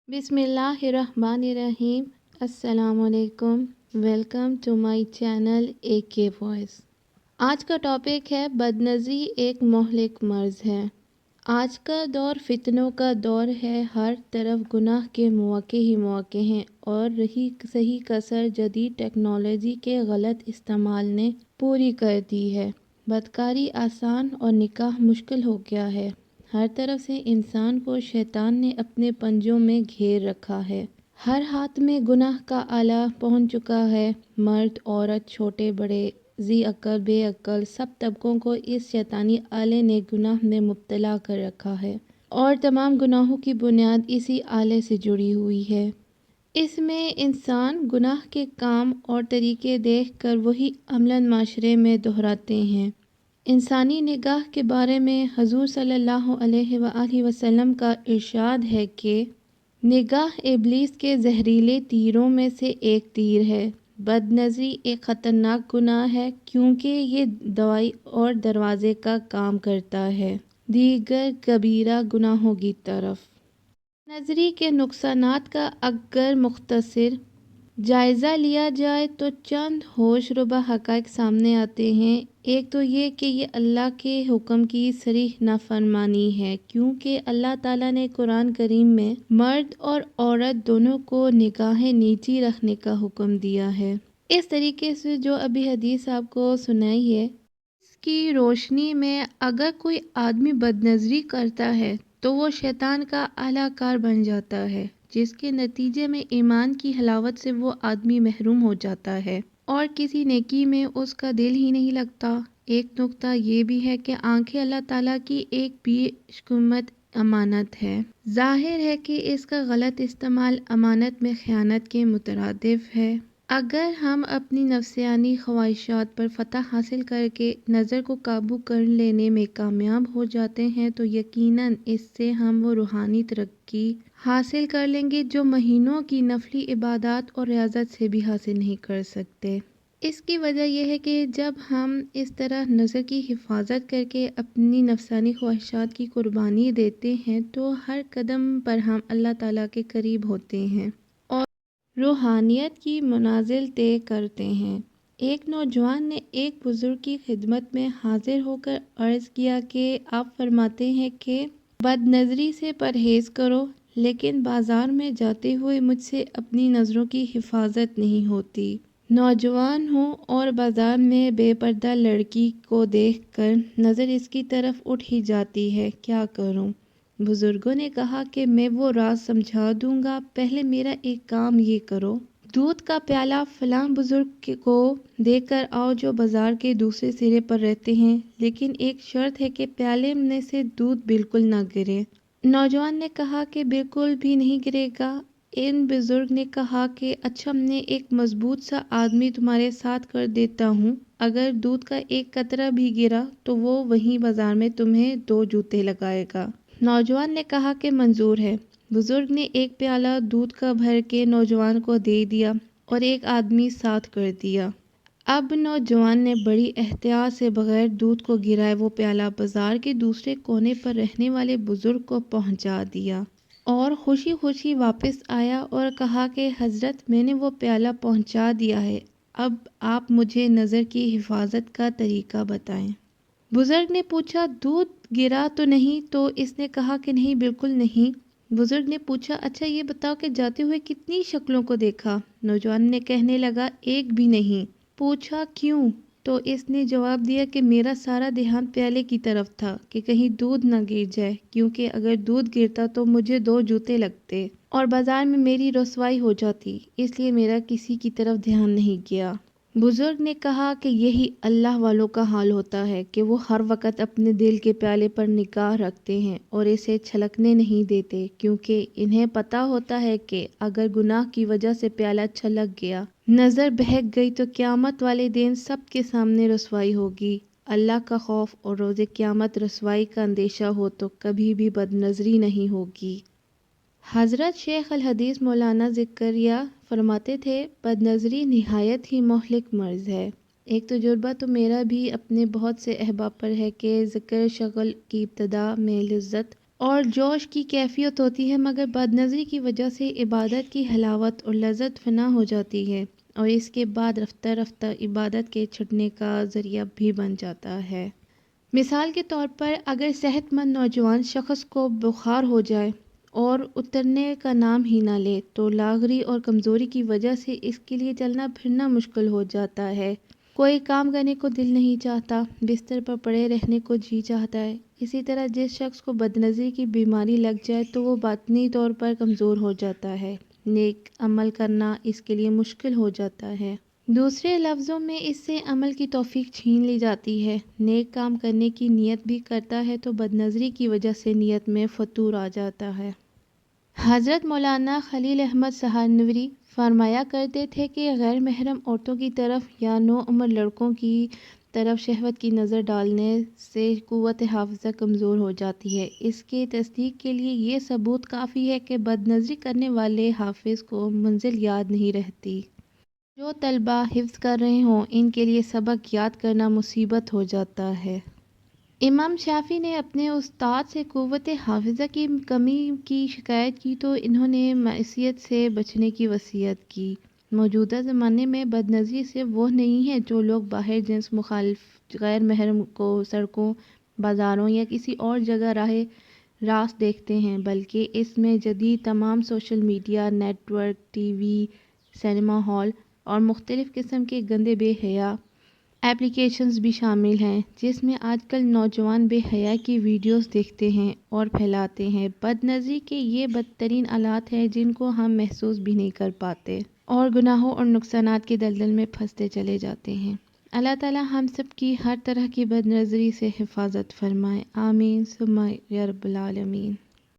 بسم اللہ الرحمن الرحیم۔ السلام علیکم، ویلکم ٹو مائی چینل اے کے وائس۔ آج کا ٹاپک ہے بد نظری ایک مہلک مرض ہے۔ آج کا دور فتنوں کا دور ہے، ہر طرف گناہ کے مواقع ہی مواقع ہیں، اور رہی صحیح کسر جدید ٹیکنالوجی کے غلط استعمال نے پوری کر دی ہے۔ بدکاری آسان اور نکاح مشکل ہو گیا ہے۔ ہر طرف سے انسان کو شیطان نے اپنے پنجوں میں گھیر رکھا ہے۔ ہر ہاتھ میں گناہ کا آلہ پہنچ چکا ہے۔ مرد، عورت، چھوٹے بڑے، ذی عقل بے عقل، سب طبقوں کو اس شیطانی آلے نے گناہ میں مبتلا کر رکھا ہے، اور تمام گناہوں کی بنیاد اسی آلے سے جڑی ہوئی ہے۔ اس میں انسان گناہ کے کام اور طریقے دیکھ کر وہی عملاً معاشرے میں دہراتے ہیں۔ انسانی نگاہ کے بارے میں حضور صلی اللہ علیہ وآلہ وسلم کا ارشاد ہے کہ نگاہ ابلیس کے زہریلے تیروں میں سے ایک تیر ہے۔ بد نظری ایک خطرناک گناہ ہے کیونکہ یہ دوائی اور دروازے کا کام کرتا ہے دیگر کبیرہ گناہوں کی طرف۔ نظری کے نقصانات کا اگر مختصر جائزہ لیا جائے تو چند ہوش ربا حقائق سامنے آتے ہیں۔ ایک تو یہ کہ یہ اللہ کے حکم کی صریح نافرمانی ہے، کیونکہ اللہ تعالیٰ نے قرآن کریم میں مرد اور عورت دونوں کو نگاہیں نیچی رکھنے کا حکم دیا ہے۔ اس طریقے سے جو ابھی حدیث آپ کو سنائی ہے، اس کی روشنی میں اگر کوئی آدمی بد نظری کرتا ہے تو وہ شیطان کا اعلیٰ کار بن جاتا ہے، جس کے نتیجے میں ایمان کی حلاوت سے وہ آدمی محروم ہو جاتا ہے اور کسی نیکی میں اس کا دل ہی نہیں لگتا۔ ایک نکتہ یہ بھی ہے کہ آنکھیں اللہ تعالیٰ کی ایک بیشقیمت امانت ہے۔ ظاہر ہے کہ اس کا غلط استعمال امانت میں خیانت کے مترادف ہے۔ اگر ہم اپنی نفسانی خواہشات پر فتح حاصل کر کے نظر کو قابو کر لینے میں کامیاب ہو جاتے ہیں تو یقیناً اس سے ہم وہ روحانی ترقی حاصل کر لیں گے جو مہینوں کی نفلی عبادات اور ریاضت سے بھی حاصل نہیں کر سکتے۔ اس کی وجہ یہ ہے کہ جب ہم اس طرح نظر کی حفاظت کر کے اپنی نفسانی خواہشات کی قربانی دیتے ہیں تو ہر قدم پر ہم اللہ تعالیٰ کے قریب ہوتے ہیں اور روحانیت کی منازل طے کرتے ہیں۔ ایک نوجوان نے ایک بزرگ کی خدمت میں حاضر ہو کر عرض کیا کہ آپ فرماتے ہیں کہ بد نظری سے پرہیز کرو، لیکن بازار میں جاتے ہوئے مجھ سے اپنی نظروں کی حفاظت نہیں ہوتی۔ نوجوان ہوں اور بازار میں بے پردہ لڑکی کو دیکھ کر نظر اس کی طرف اٹھ ہی جاتی ہے، کیا کروں؟ بزرگوں نے کہا کہ میں وہ راز سمجھا دوں گا، پہلے میرا ایک کام یہ کرو، دودھ کا پیالہ فلاں بزرگ کو دے کر آؤ جو بازار کے دوسرے سرے پر رہتے ہیں، لیکن ایک شرط ہے کہ پیالے میں سے دودھ بالکل نہ گرے۔ نوجوان نے کہا کہ بالکل بھی نہیں گرے گا۔ ان بزرگ نے کہا کہ اچھا، میں ایک مضبوط سا آدمی تمہارے ساتھ کر دیتا ہوں، اگر دودھ کا ایک قطرہ بھی گرا تو وہ وہیں بازار میں تمہیں 2 جوتے لگائے گا۔ نوجوان نے کہا کہ منظور ہے۔ بزرگ نے ایک پیالہ دودھ کا بھر کے نوجوان کو دے دیا اور ایک آدمی ساتھ کر دیا۔ اب نوجوان نے بڑی احتیاط سے بغیر دودھ کو گرائے وہ پیالہ بازار کے دوسرے کونے پر رہنے والے بزرگ کو پہنچا دیا اور خوشی خوشی واپس آیا اور کہا کہ حضرت، میں نے وہ پیالہ پہنچا دیا ہے، اب آپ مجھے نظر کی حفاظت کا طریقہ بتائیں۔ بزرگ نے پوچھا، دودھ گرا تو نہیں؟ تو اس نے کہا کہ نہیں، بالکل نہیں۔ بزرگ نے پوچھا، اچھا یہ بتاؤ کہ جاتے ہوئے کتنی شکلوں کو دیکھا؟ نوجوان نے کہنے لگا، ایک بھی نہیں۔ پوچھا کیوں؟ تو اس نے جواب دیا کہ میرا سارا دھیان پیالے کی طرف تھا کہ کہیں دودھ نہ گر جائے، کیونکہ اگر دودھ گرتا تو مجھے 2 جوتے لگتے اور بازار میں میری رسوائی ہو جاتی، اس لیے میرا کسی کی طرف دھیان نہیں گیا۔ بزرگ نے کہا کہ یہی اللہ والوں کا حال ہوتا ہے کہ وہ ہر وقت اپنے دل کے پیالے پر نگاہ رکھتے ہیں اور اسے چھلکنے نہیں دیتے، کیونکہ انہیں پتہ ہوتا ہے کہ اگر گناہ کی وجہ سے پیالہ چھلک گیا، نظر بہک گئی تو قیامت والے دن سب کے سامنے رسوائی ہوگی۔ اللہ کا خوف اور روز قیامت رسوائی کا اندیشہ ہو تو کبھی بھی بد نظری نہیں ہوگی۔ حضرت شیخ الحدیث مولانا زکریا فرماتے تھے، بد نظری نہایت ہی مہلک مرض ہے۔ ایک تجربہ تو میرا بھی اپنے بہت سے احباب پر ہے کہ ذکر شغل کی ابتدا میں لذت اور جوش کی کیفیت ہوتی ہے، مگر بد نظری کی وجہ سے عبادت کی حلاوت اور لذت فنا ہو جاتی ہے، اور اس کے بعد رفتہ رفتہ عبادت کے چھٹنے کا ذریعہ بھی بن جاتا ہے۔ مثال کے طور پر اگر صحت مند نوجوان شخص کو بخار ہو جائے اور اترنے کا نام ہی نہ لے تو لاغری اور کمزوری کی وجہ سے اس کے لیے چلنا پھرنا مشکل ہو جاتا ہے، کوئی کام کرنے کو دل نہیں چاہتا، بستر پر پڑے رہنے کو جی چاہتا ہے۔ اسی طرح جس شخص کو بدنظری کی بیماری لگ جائے تو وہ باطنی طور پر کمزور ہو جاتا ہے، نیک عمل کرنا اس کے لیے مشکل ہو جاتا ہے۔ دوسرے لفظوں میں اس سے عمل کی توفیق چھین لی جاتی ہے، نیک کام کرنے کی نیت بھی کرتا ہے تو بدنظری کی وجہ سے نیت میں فتور آ جاتا ہے۔ حضرت مولانا خلیل احمد سہارنوری فرمایا کرتے تھے کہ غیر محرم عورتوں کی طرف یا نوعمر لڑکوں کی طرف شہوت کی نظر ڈالنے سے قوت حافظہ کمزور ہو جاتی ہے۔ اس کے تصدیق کے لیے یہ ثبوت کافی ہے کہ بدنظری کرنے والے حافظ کو منزل یاد نہیں رہتی۔ جو طلبہ حفظ کر رہے ہوں ان کے لیے سبق یاد کرنا مصیبت ہو جاتا ہے۔ امام شافعی نے اپنے استاد سے قوت حافظہ کی کمی کی شکایت کی تو انہوں نے معصیت سے بچنے کی وصیت کی۔ موجودہ زمانے میں بدنظری صرف وہ نہیں ہے جو لوگ باہر جنس مخالف غیر محرم کو سڑکوں، بازاروں یا کسی اور جگہ راہ راست دیکھتے ہیں، بلکہ اس میں جدید تمام social media, network, TV, cinema hall اور مختلف قسم کے گندے بے حیا ایپلیکیشنز بھی شامل ہیں، جس میں آج کل نوجوان بے حیا کی ویڈیوز دیکھتے ہیں اور پھیلاتے ہیں۔ بد نظری کے یہ بدترین آلات ہیں جن کو ہم محسوس بھی نہیں کر پاتے اور گناہوں اور نقصانات کے دلدل میں پھنستے چلے جاتے ہیں۔ اللہ تعالی ہم سب کی ہر طرح کی بد نظری سے حفاظت فرمائے، آمین ثم یا رب العالمین۔